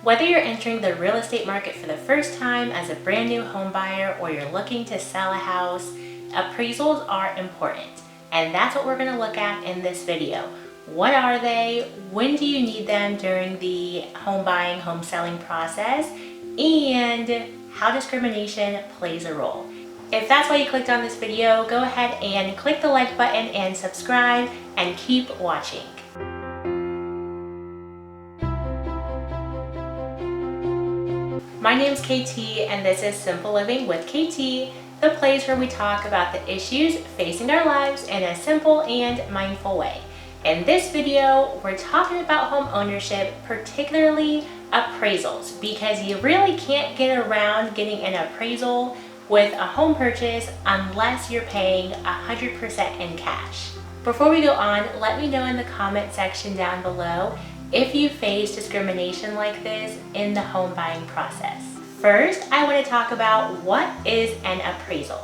Whether you're entering the real estate market for the first time as a brand new home buyer or you're looking to sell a house, appraisals are important. And that's what we're going to look at in this video. What are they? When do you need them during the home buying, home selling process? And how discrimination plays a role. If that's why you clicked on this video, go ahead and click the like button and subscribe and keep watching. My name's KT and this is Simple Living with KT, the place where we talk about the issues facing our lives in a simple and mindful way. In this video, we're talking about home ownership, particularly appraisals, because you really can't get around getting an appraisal with a home purchase unless you're paying 100% in cash. Before we go on, let me know in the comment section down below if you face discrimination like this in the home buying process. First, I want to talk about what is an appraisal.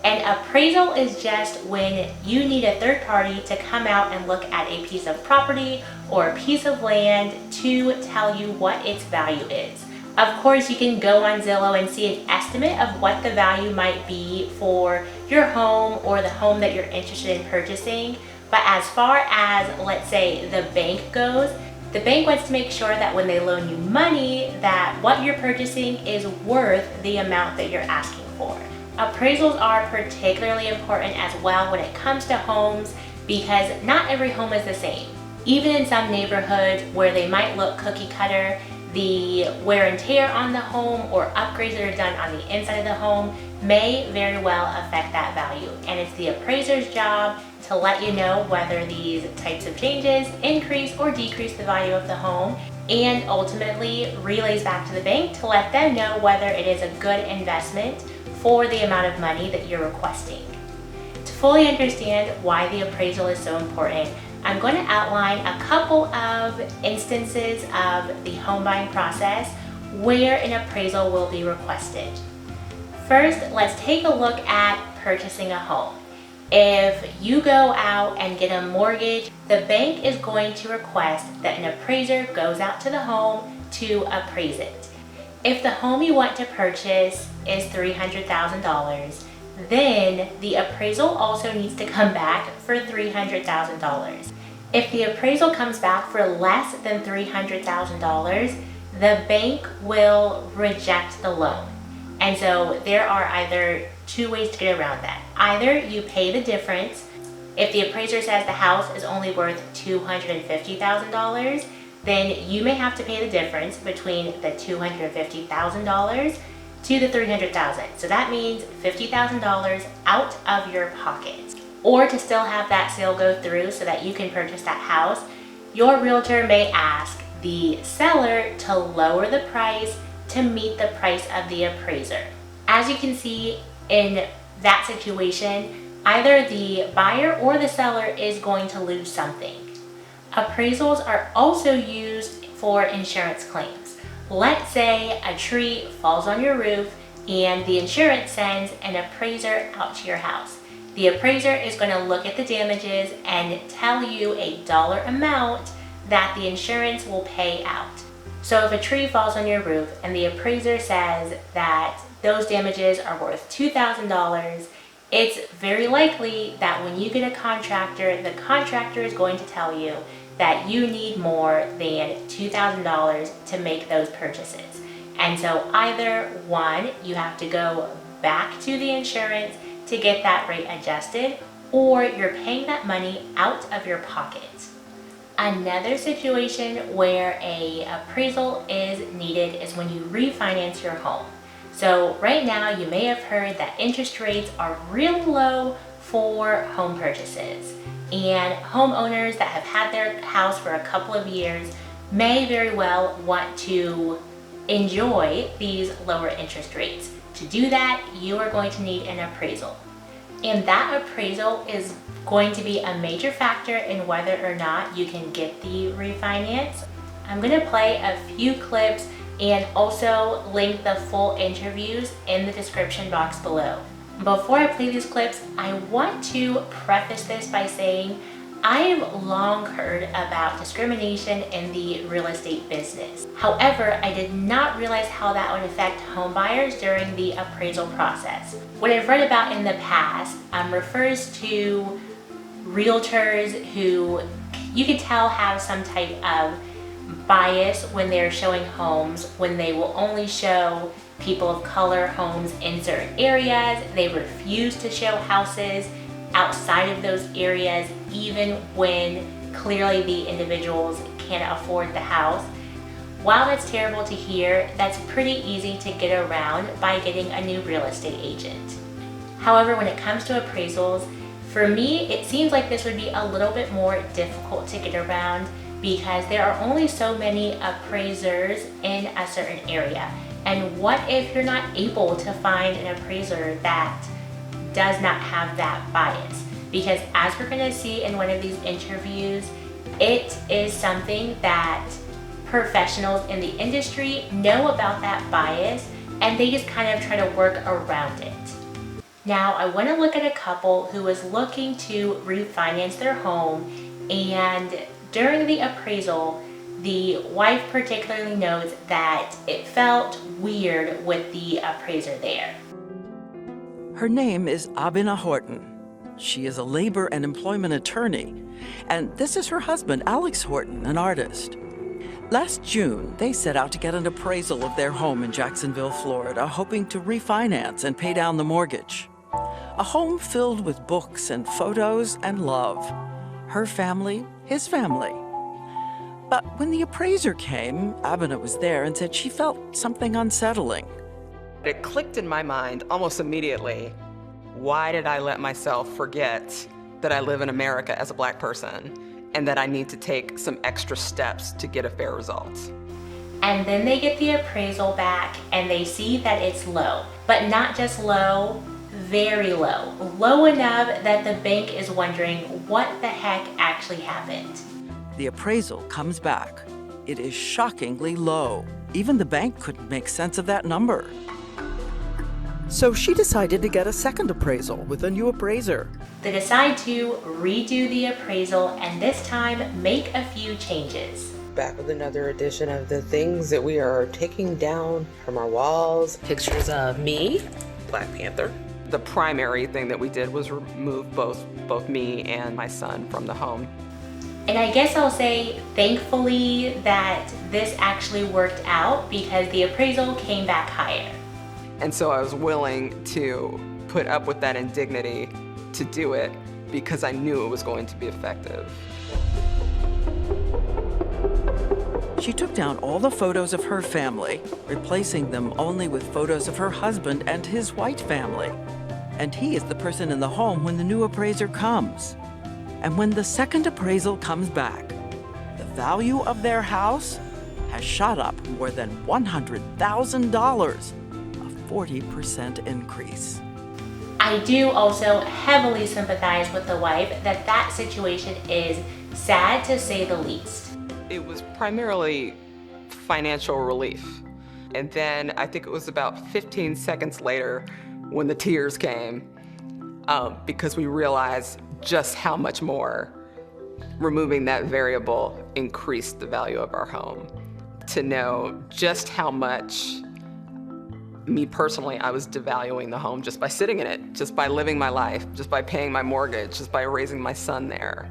An appraisal is just when you need a third party to come out and look at a piece of property or a piece of land to tell you what its value is. Of course, you can go on Zillow and see an estimate of what the value might be for your home or the home that you're interested in purchasing. But as far as, let's say, the bank goes, the bank wants to make sure that when they loan you money, that what you're purchasing is worth the amount that you're asking for. Appraisals are particularly important as well when it comes to homes because not every home is the same. Even in some neighborhoods where they might look cookie cutter, the wear and tear on the home or upgrades that are done on the inside of the home may very well affect that value. And it's the appraiser's job to let you know whether these types of changes increase or decrease the value of the home, and ultimately relays back to the bank to let them know whether it is a good investment for the amount of money that you're requesting. To fully understand why the appraisal is so important, I'm going to outline a couple of instances of the home buying process where an appraisal will be requested. First, let's take a look at purchasing a home. If you go out and get a mortgage, the bank is going to request that an appraiser goes out to the home to appraise it. If the home you want to purchase is $300,000, then the appraisal also needs to come back for $300,000. If the appraisal comes back for less than $300,000, the bank will reject the loan. And so there are either two ways to get around that. Either you pay the difference. If the appraiser says the house is only worth $250,000, then you may have to pay the difference between the $250,000 to the $300,000. So that means $50,000 out of your pocket. Or to still have that sale go through so that you can purchase that house, your realtor may ask the seller to lower the price to meet the price of the appraiser. As you can see in that situation, either the buyer or the seller is going to lose something. Appraisals are also used for insurance claims. Let's say a tree falls on your roof and the insurance sends an appraiser out to your house. The appraiser is going to look at the damages and tell you a dollar amount that the insurance will pay out. So if a tree falls on your roof and the appraiser says that those damages are worth $2,000, it's very likely that when you get a contractor, the contractor is going to tell you that you need more than $2,000 to make those purchases. And so either one, you have to go back to the insurance to get that rate adjusted, or you're paying that money out of your pocket. Another situation where an appraisal is needed is when you refinance your home. So right now you may have heard that interest rates are really low for home purchases, and homeowners that have had their house for a couple of years may very well want to enjoy these lower interest rates. To do that, you are going to need an appraisal. And that appraisal is going to be a major factor in whether or not you can get the refinance. I'm going to play a few clips and also link the full interviews in the description box below. Before I play these clips, I want to preface this by saying I've long heard about discrimination in the real estate business. However, I did not realize how that would affect home buyers during the appraisal process. What I've read about in the past refers to realtors who you could tell have some type of bias when they're showing homes, when they will only show people of color homes in certain areas. They refuse to show houses outside of those areas, even when clearly the individuals can't afford the house. While that's terrible to hear, that's pretty easy to get around by getting a new real estate agent. However, when it comes to appraisals, for me, it seems like this would be a little bit more difficult to get around because there are only so many appraisers in a certain area. And what if you're not able to find an appraiser that does not have that bias? Because as we're gonna see in one of these interviews, it is something that professionals in the industry know about that bias, and they just kind of try to work around it. Now, I want to look at a couple who was looking to refinance their home, and during the appraisal, the wife particularly notes that it felt weird with the appraiser there. Her name is Abina Horton. She is a labor and employment attorney, and this is her husband, Alex Horton, an artist. Last June, they set out to get an appraisal of their home in Jacksonville, Florida, hoping to refinance and pay down the mortgage. A home filled with books and photos and love. Her family, his family. But when the appraiser came, Abina was there and said she felt something unsettling. It clicked in my mind almost immediately. Why did I let myself forget that I live in America as a Black person and that I need to take some extra steps to get a fair result? And then they get the appraisal back and they see that it's low, but not just low, very low. Low enough that the bank is wondering what the heck actually happened. The appraisal comes back. It is shockingly low. Even the bank couldn't make sense of that number. So she decided to get a second appraisal with a new appraiser. They decide to redo the appraisal and this time make a few changes. Back with another edition of the things that we are taking down from our walls. Pictures of me, Black Panther. The primary thing that we did was remove both me and my son from the home. And I guess I'll say thankfully that this actually worked out because the appraisal came back higher. And so I was willing to put up with that indignity to do it because I knew it was going to be effective. She took down all the photos of her family, replacing them only with photos of her husband and his white family. And he is the person in the home when the new appraiser comes. And when the second appraisal comes back, the value of their house has shot up more than $100,000, a 40% increase. I do also heavily sympathize with the wife that situation is sad to say the least. It was primarily financial relief. And then I think it was about 15 seconds later when the tears came, because we realized just how much more removing that variable increased the value of our home. To know just how much, me personally, I was devaluing the home just by sitting in it, just by living my life, just by paying my mortgage, just by raising my son there.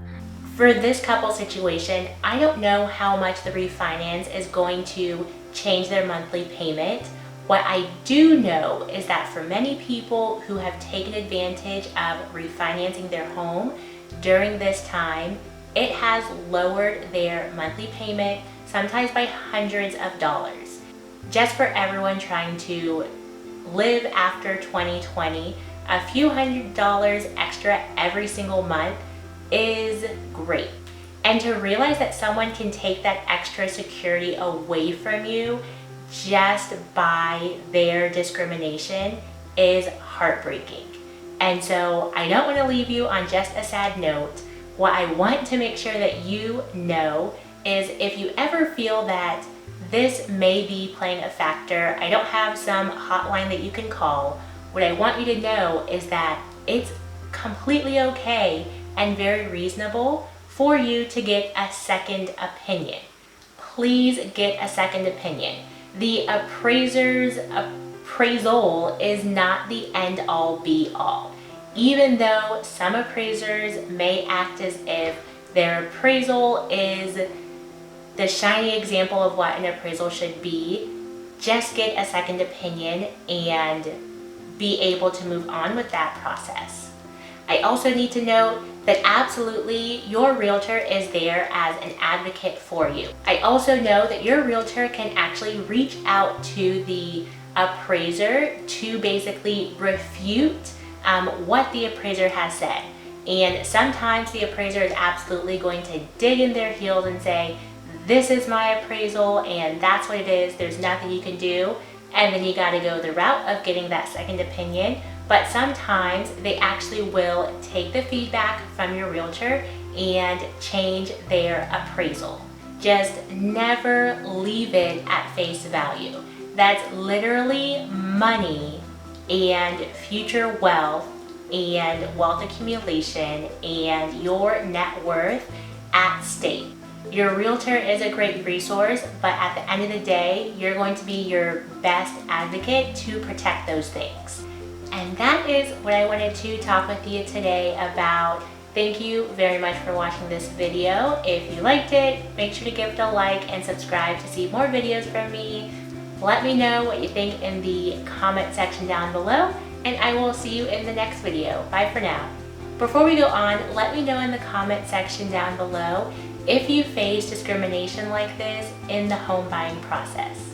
For this couple situation, I don't know how much the refinance is going to change their monthly payment. What I do know is that for many people who have taken advantage of refinancing their home during this time, it has lowered their monthly payment, sometimes by hundreds of dollars. Just for everyone trying to live after 2020, a few $100s extra every single month is great. And to realize that someone can take that extra security away from you just by their discrimination is heartbreaking. And so I don't want to leave you on just a sad note. What I want to make sure that you know is if you ever feel that this may be playing a factor, I don't have some hotline that you can call. What I want you to know is that it's completely okay and very reasonable for you to get a second opinion. Please get a second opinion. The appraiser's appraisal is not the end all be all. Even though some appraisers may act as if their appraisal is the shiny example of what an appraisal should be, just get a second opinion and be able to move on with that process. I also need to note that absolutely your realtor is there as an advocate for you. I also know that your realtor can actually reach out to the appraiser to basically refute what the appraiser has said. And sometimes the appraiser is absolutely going to dig in their heels and say, this is my appraisal and that's what it is, there's nothing you can do. And then you gotta go the route of getting that second opinion. But sometimes they actually will take the feedback from your realtor and change their appraisal. Just never leave it at face value. That's literally money and future wealth and wealth accumulation and your net worth at stake. Your realtor is a great resource, but at the end of the day, you're going to be your best advocate to protect those things. And that is what I wanted to talk with you today about. Thank you very much for watching this video. If you liked it, make sure to give it a like and subscribe to see more videos from me. Let me know what you think in the comment section down below, and I will see you in the next video. Bye for now. Before we go on, let me know in the comment section down below if you face discrimination like this in the home buying process.